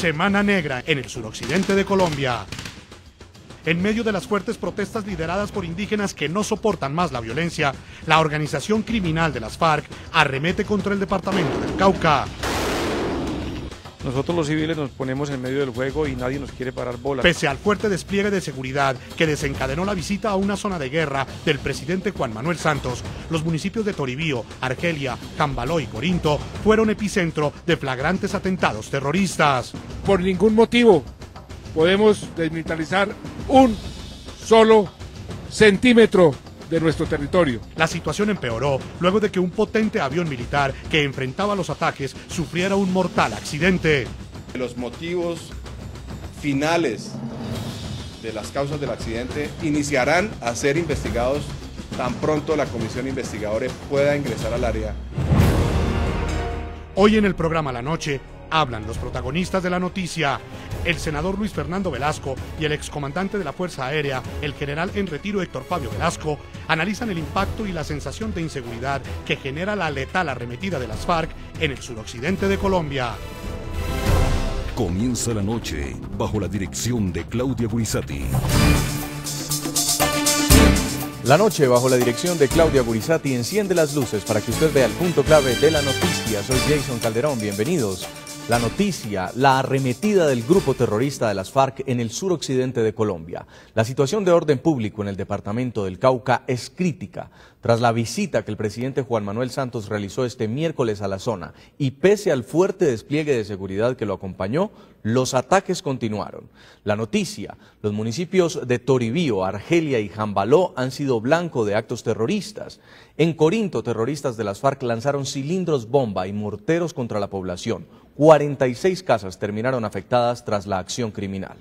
Semana Negra en el suroccidente de Colombia. En medio de las fuertes protestas lideradas por indígenas que no soportan más la violencia, la organización criminal de las FARC arremete contra el departamento del Cauca. Nosotros los civiles nos ponemos en medio del juego y nadie nos quiere parar bolas. Pese al fuerte despliegue de seguridad que desencadenó la visita a una zona de guerra del presidente Juan Manuel Santos, los municipios de Toribío, Argelia, Cambaló y Corinto fueron epicentro de flagrantes atentados terroristas. Por ningún motivo podemos desmilitarizar un solo centímetro de nuestro territorio. La situación empeoró luego de que un potente avión militar que enfrentaba los ataques sufriera un mortal accidente. Los motivos finales de las causas del accidente iniciarán a ser investigados tan pronto la comisión investigadora pueda ingresar al área. Hoy en el programa La Noche hablan los protagonistas de la noticia, el senador Luis Fernando Velasco y el excomandante de la Fuerza Aérea, el general en retiro Héctor Fabio Velasco, analizan el impacto y la sensación de inseguridad que genera la letal arremetida de las FARC en el suroccidente de Colombia. Comienza la noche bajo la dirección de Claudia Gurizati. La noche bajo la dirección de Claudia Gurizati enciende las luces para que usted vea el punto clave de la noticia. Soy Jason Calderón, bienvenidos. La noticia, la arremetida del grupo terrorista de las FARC en el suroccidente de Colombia. La situación de orden público en el departamento del Cauca es crítica. Tras la visita que el presidente Juan Manuel Santos realizó este miércoles a la zona y pese al fuerte despliegue de seguridad que lo acompañó, los ataques continuaron. La noticia, los municipios de Toribío, Argelia y Jambaló han sido blanco de actos terroristas. En Corinto, terroristas de las FARC lanzaron cilindros bomba y morteros contra la población. 46 casas terminaron afectadas tras la acción criminal.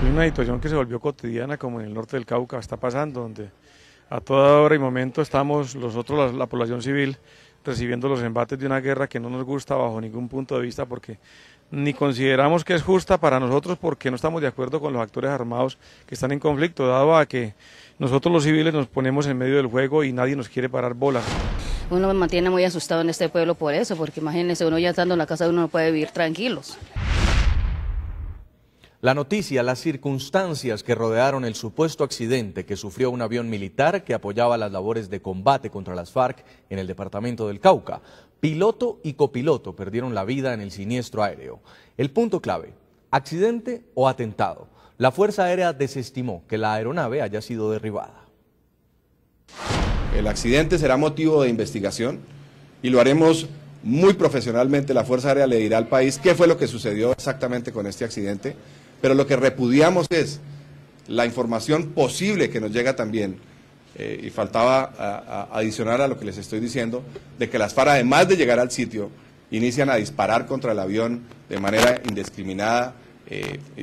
Es una situación que se volvió cotidiana como en el norte del Cauca está pasando, donde a toda hora y momento estamos nosotros, la población civil, recibiendo los embates de una guerra que no nos gusta bajo ningún punto de vista porque ni consideramos que es justa para nosotros porque no estamos de acuerdo con los actores armados que están en conflicto, dado a que nosotros los civiles nos ponemos en medio del juego y nadie nos quiere parar bolas. Uno me mantiene muy asustado en este pueblo por eso, porque imagínense, uno ya estando en la casa uno no puede vivir tranquilos. La noticia, las circunstancias que rodearon el supuesto accidente que sufrió un avión militar que apoyaba las labores de combate contra las FARC en el departamento del Cauca. Piloto y copiloto perdieron la vida en el siniestro aéreo. El punto clave, ¿accidente o atentado? La Fuerza Aérea desestimó que la aeronave haya sido derribada. El accidente será motivo de investigación y lo haremos muy profesionalmente. La Fuerza Aérea le dirá al país qué fue lo que sucedió exactamente con este accidente, pero lo que repudiamos es la información posible que nos llega también, y faltaba adicionar a lo que les estoy diciendo, de que las FARC, además de llegar al sitio, inician a disparar contra el avión de manera indiscriminada,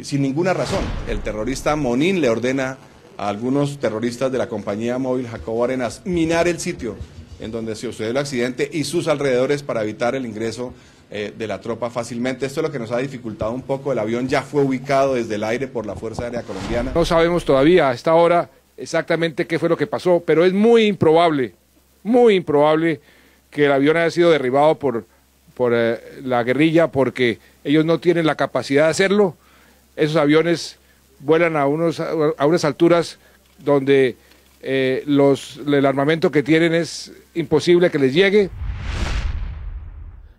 sin ninguna razón. El terrorista Monín le ordena a algunos terroristas de la compañía móvil Jacobo Arenas minar el sitio en donde se sucedió el accidente y sus alrededores para evitar el ingreso de la tropa fácilmente. Esto es lo que nos ha dificultado un poco. El avión ya fue ubicado desde el aire por la Fuerza Aérea Colombiana. No sabemos todavía a esta hora exactamente qué fue lo que pasó, pero es muy improbable que el avión haya sido derribado por la guerrilla, porque ellos no tienen la capacidad de hacerlo. Esos aviones vuelan a unas alturas donde el armamento que tienen es imposible que les llegue.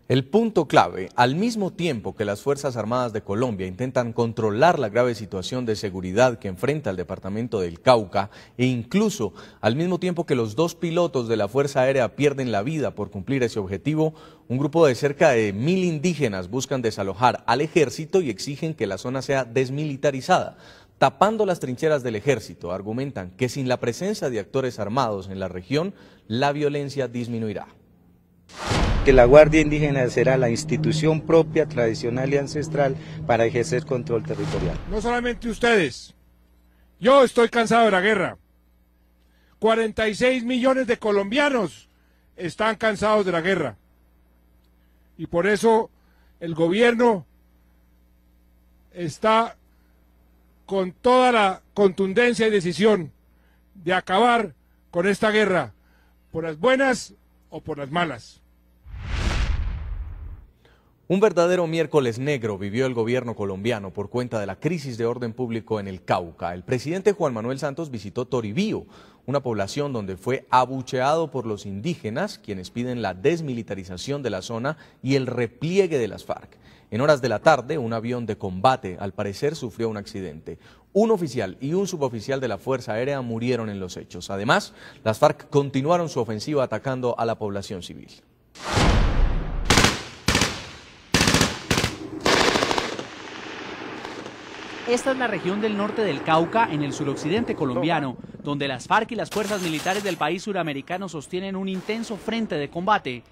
El punto clave, al mismo tiempo que las Fuerzas Armadas de Colombia intentan controlar la grave situación de seguridad que enfrenta el departamento del Cauca e incluso al mismo tiempo que los dos pilotos de la Fuerza Aérea pierden la vida por cumplir ese objetivo, un grupo de cerca de 1000 indígenas buscan desalojar al ejército y exigen que la zona sea desmilitarizada. Tapando las trincheras del ejército, argumentan que sin la presencia de actores armados en la región, la violencia disminuirá. Que la Guardia Indígena será la institución propia, tradicional y ancestral para ejercer control territorial. No solamente ustedes, yo estoy cansado de la guerra. 46 millones de colombianos están cansados de la guerra. Y por eso el gobierno está con toda la contundencia y decisión de acabar con esta guerra, por las buenas o por las malas. Un verdadero miércoles negro vivió el gobierno colombiano por cuenta de la crisis de orden público en el Cauca. El presidente Juan Manuel Santos visitó Toribío, una población donde fue abucheado por los indígenas, quienes piden la desmilitarización de la zona y el repliegue de las FARC. En horas de la tarde, un avión de combate, al parecer, sufrió un accidente. Un oficial y un suboficial de la Fuerza Aérea murieron en los hechos. Además, las FARC continuaron su ofensiva atacando a la población civil. Esta es la región del norte del Cauca, en el suroccidente colombiano, donde las FARC y las fuerzas militares del país suramericano sostienen un intenso frente de combate.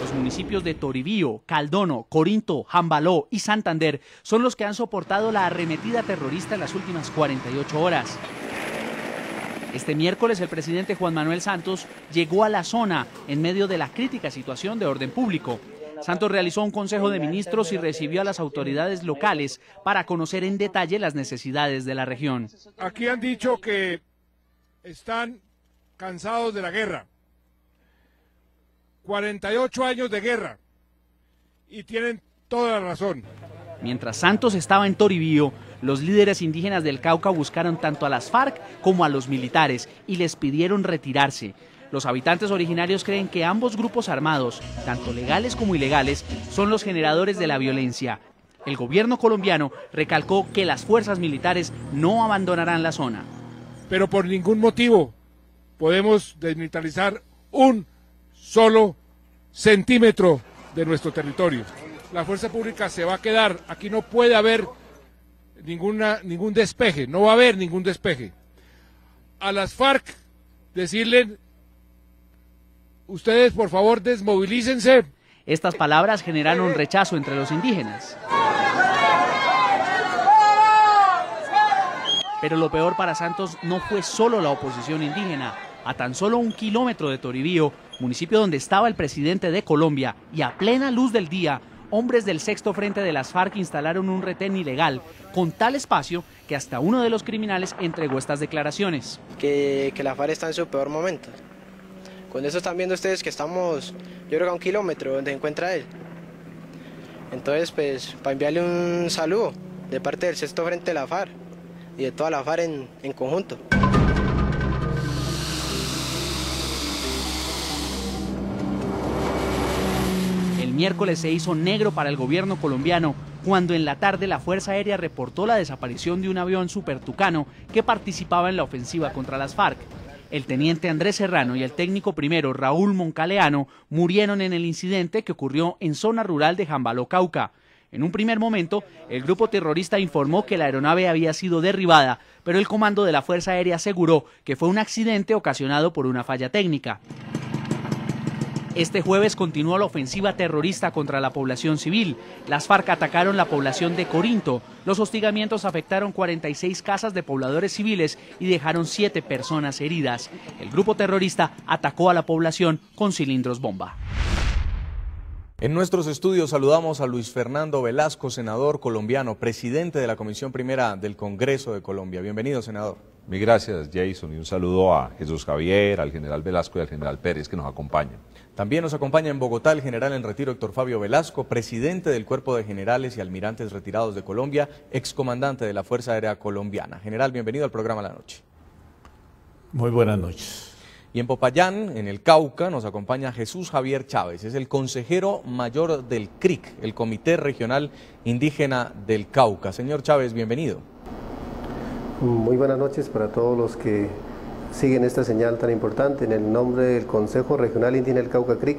Los municipios de Toribío, Caldono, Corinto, Jambaló y Santander son los que han soportado la arremetida terrorista en las últimas 48 horas. Este miércoles el presidente Juan Manuel Santos llegó a la zona en medio de la crítica situación de orden público. Santos realizó un consejo de ministros y recibió a las autoridades locales para conocer en detalle las necesidades de la región. Aquí han dicho que están cansados de la guerra. 48 años de guerra. Y tienen toda la razón. Mientras Santos estaba en Toribío, los líderes indígenas del Cauca buscaron tanto a las FARC como a los militares y les pidieron retirarse. Los habitantes originarios creen que ambos grupos armados, tanto legales como ilegales, son los generadores de la violencia. El gobierno colombiano recalcó que las fuerzas militares no abandonarán la zona. Pero por ningún motivo podemos desmilitarizar un solo centímetro de nuestro territorio. La fuerza pública se va a quedar, aquí no puede haber ningún despeje, no va a haber ningún despeje. A las FARC decirle: ustedes, por favor, desmovilícense. Estas palabras generaron rechazo entre los indígenas. Pero lo peor para Santos no fue solo la oposición indígena. A tan solo 1 kilómetro de Toribío, municipio donde estaba el presidente de Colombia, y a plena luz del día, hombres del sexto frente de las FARC instalaron un retén ilegal con tal espacio que hasta uno de los criminales entregó estas declaraciones. Que la FARC está en su peor momento. Con eso están viendo ustedes que estamos, yo creo que a 1 kilómetro donde se encuentra él. Entonces, pues, para enviarle un saludo de parte del sexto frente de la FARC y de toda la FARC en conjunto. El miércoles se hizo negro para el gobierno colombiano cuando en la tarde la Fuerza Aérea reportó la desaparición de un avión Super Tucano que participaba en la ofensiva contra las FARC. El teniente Andrés Serrano y el técnico primero Raúl Moncaleano murieron en el incidente que ocurrió en zona rural de Jambaló, Cauca. En un primer momento, el grupo terrorista informó que la aeronave había sido derribada, pero el comando de la Fuerza Aérea aseguró que fue un accidente ocasionado por una falla técnica. Este jueves continuó la ofensiva terrorista contra la población civil. Las FARC atacaron la población de Corinto. Los hostigamientos afectaron 46 casas de pobladores civiles y dejaron 7 personas heridas. El grupo terrorista atacó a la población con cilindros bomba. En nuestros estudios saludamos a Luis Fernando Velasco, senador colombiano, presidente de la Comisión Primera del Congreso de Colombia. Bienvenido, senador. Muy gracias, Jason, y un saludo a Jesús Javier, al general Velasco y al general Pérez que nos acompañan. También nos acompaña en Bogotá el general en retiro Héctor Fabio Velasco, presidente del Cuerpo de Generales y Almirantes Retirados de Colombia, excomandante de la Fuerza Aérea Colombiana. General, bienvenido al programa La Noche. Muy buenas noches. Y en Popayán, en el Cauca, nos acompaña Jesús Javier Chávez, es el consejero mayor del CRIC, el Comité Regional Indígena del Cauca. Señor Chávez, bienvenido. Muy buenas noches para todos los que siguen esta señal tan importante. En el nombre del Consejo Regional Indígena del Cauca CRIC,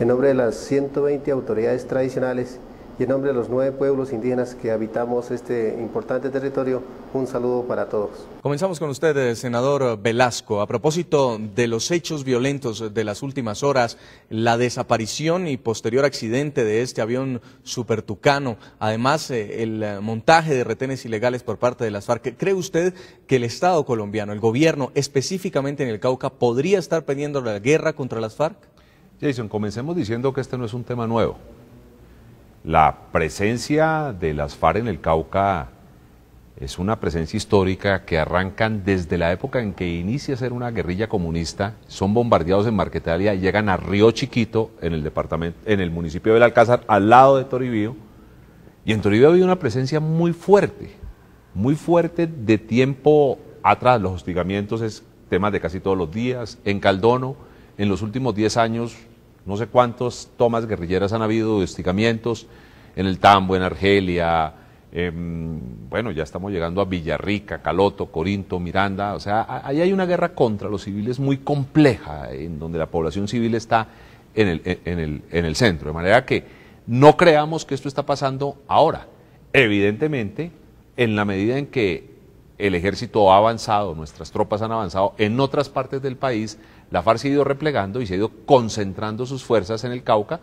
en nombre de las 120 autoridades tradicionales y en nombre de los 9 pueblos indígenas que habitamos este importante territorio, un saludo para todos. Comenzamos con usted, senador Velasco. A propósito de los hechos violentos de las últimas horas, la desaparición y posterior accidente de este avión Super Tucano, además el montaje de retenes ilegales por parte de las FARC, ¿cree usted que el Estado colombiano, el gobierno, específicamente en el Cauca, podría estar pidiendo la guerra contra las FARC? Jason, comencemos diciendo que este no es un tema nuevo. La presencia de las FARC en el Cauca es una presencia histórica que arrancan desde la época en que inicia a ser una guerrilla comunista, son bombardeados en Marquetalia y llegan a Río Chiquito, en el municipio del Alcázar, al lado de Toribío, y en Toribío había una presencia muy fuerte de tiempo atrás. Los hostigamientos es temas de casi todos los días. En Caldono, en los últimos 10 años, no sé cuántas tomas guerrilleras han habido de hostigamientos, en el Tambo, en Argelia, bueno, ya estamos llegando a Villarrica, Caloto, Corinto, Miranda. O sea, ahí hay una guerra contra los civiles muy compleja, en donde la población civil está en el centro, de manera que no creamos que esto está pasando ahora. Evidentemente, en la medida en que el ejército ha avanzado, nuestras tropas han avanzado en otras partes del país, la FARC se ha ido replegando y se ha ido concentrando sus fuerzas en el Cauca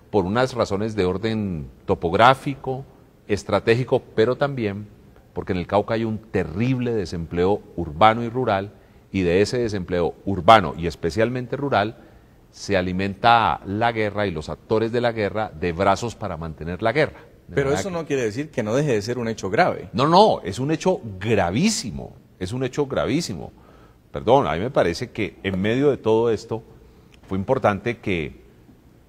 por unas razones de orden topográfico, estratégico, pero también porque en el Cauca hay un terrible desempleo urbano y rural, y de ese desempleo urbano y especialmente rural se alimenta la guerra y los actores de la guerra de brazos para mantener la guerra. Pero eso no quiere decir que no deje de ser un hecho grave. No, es un hecho gravísimo, Perdón, a mí me parece que en medio de todo esto fue importante que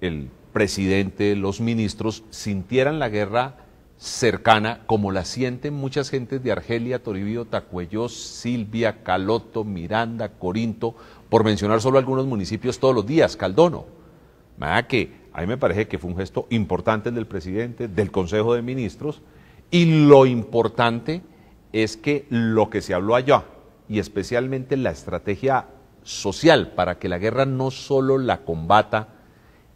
el presidente, los ministros sintieran la guerra cercana, como la sienten muchas gentes de Argelia, Toribío, Tacuellos, Silvia, Caloto, Miranda, Corinto, por mencionar solo algunos municipios todos los días, Caldono. Que a mí me parece que fue un gesto importante el del presidente, del Consejo de Ministros, y lo importante es que lo que se habló allá, y especialmente la estrategia social para que la guerra no solo la combata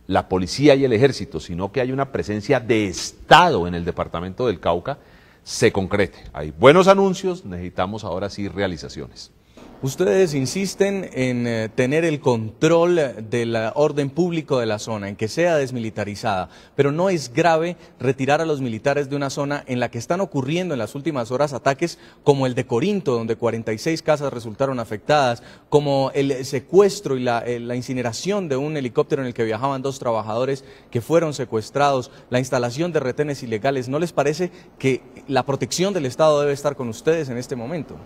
la policía y el ejército, sino que hay una presencia de Estado en el departamento del Cauca, se concrete. Hay buenos anuncios, necesitamos ahora sí realizaciones. Ustedes insisten en tener el control del orden público de la zona, en que sea desmilitarizada, pero no es grave retirar a los militares de una zona en la que están ocurriendo en las últimas horas ataques como el de Corinto, donde 46 casas resultaron afectadas, como el secuestro y la incineración de un helicóptero en el que viajaban 2 trabajadores que fueron secuestrados, la instalación de retenes ilegales. ¿No les parece que la protección del Estado debe estar con ustedes en este momento?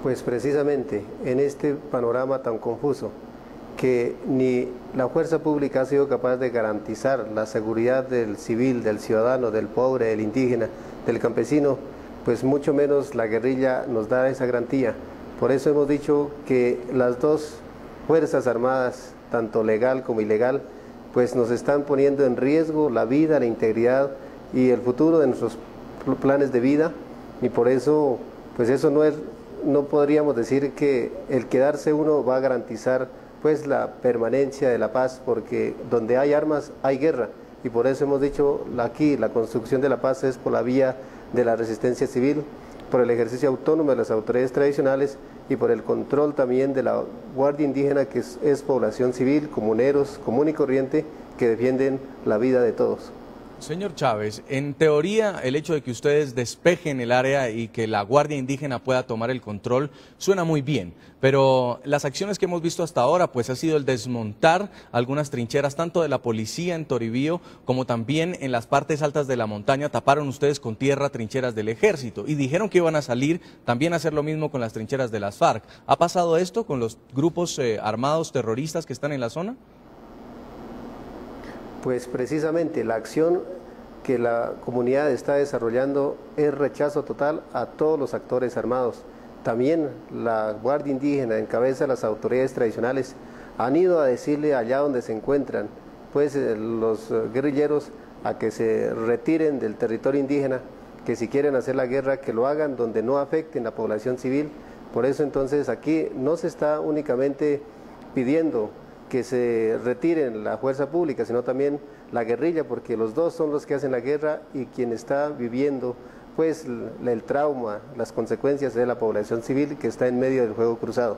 Pues precisamente en este panorama tan confuso, que ni la fuerza pública ha sido capaz de garantizar la seguridad del civil, del ciudadano, del pobre, del indígena, del campesino, pues mucho menos la guerrilla nos da esa garantía. Por eso hemos dicho que las dos fuerzas armadas, tanto legal como ilegal, pues nos están poniendo en riesgo la vida, la integridad y el futuro de nuestros planes de vida, y por eso, pues eso no podríamos decir que el quedarse uno va a garantizar pues la permanencia de la paz, porque donde hay armas hay guerra, y por eso hemos dicho aquí la construcción de la paz es por la vía de la resistencia civil, por el ejercicio autónomo de las autoridades tradicionales y por el control también de la Guardia Indígena, que es población civil, comuneros, común y corriente, que defienden la vida de todos. Señor Chávez, en teoría el hecho de que ustedes despejen el área y que la Guardia Indígena pueda tomar el control suena muy bien, pero las acciones que hemos visto hasta ahora pues ha sido el desmontar algunas trincheras tanto de la policía en Toribío como también en las partes altas de la montaña. Taparon ustedes con tierra trincheras del ejército y dijeron que iban a salir también a hacer lo mismo con las trincheras de las FARC. ¿Ha pasado esto con los grupos armados terroristas que están en la zona? Pues precisamente la acción que la comunidad está desarrollando es rechazo total a todos los actores armados. También la Guardia Indígena, en cabeza de las autoridades tradicionales, han ido a decirle allá donde se encuentran pues los guerrilleros a que se retiren del territorio indígena, que si quieren hacer la guerra que lo hagan donde no afecten a la población civil. Por eso entonces aquí no se está únicamente pidiendo que se retiren la fuerza pública, sino también la guerrilla, porque los dos son los que hacen la guerra y quien está viviendo pues el trauma, las consecuencias de la población civil que está en medio del fuego cruzado.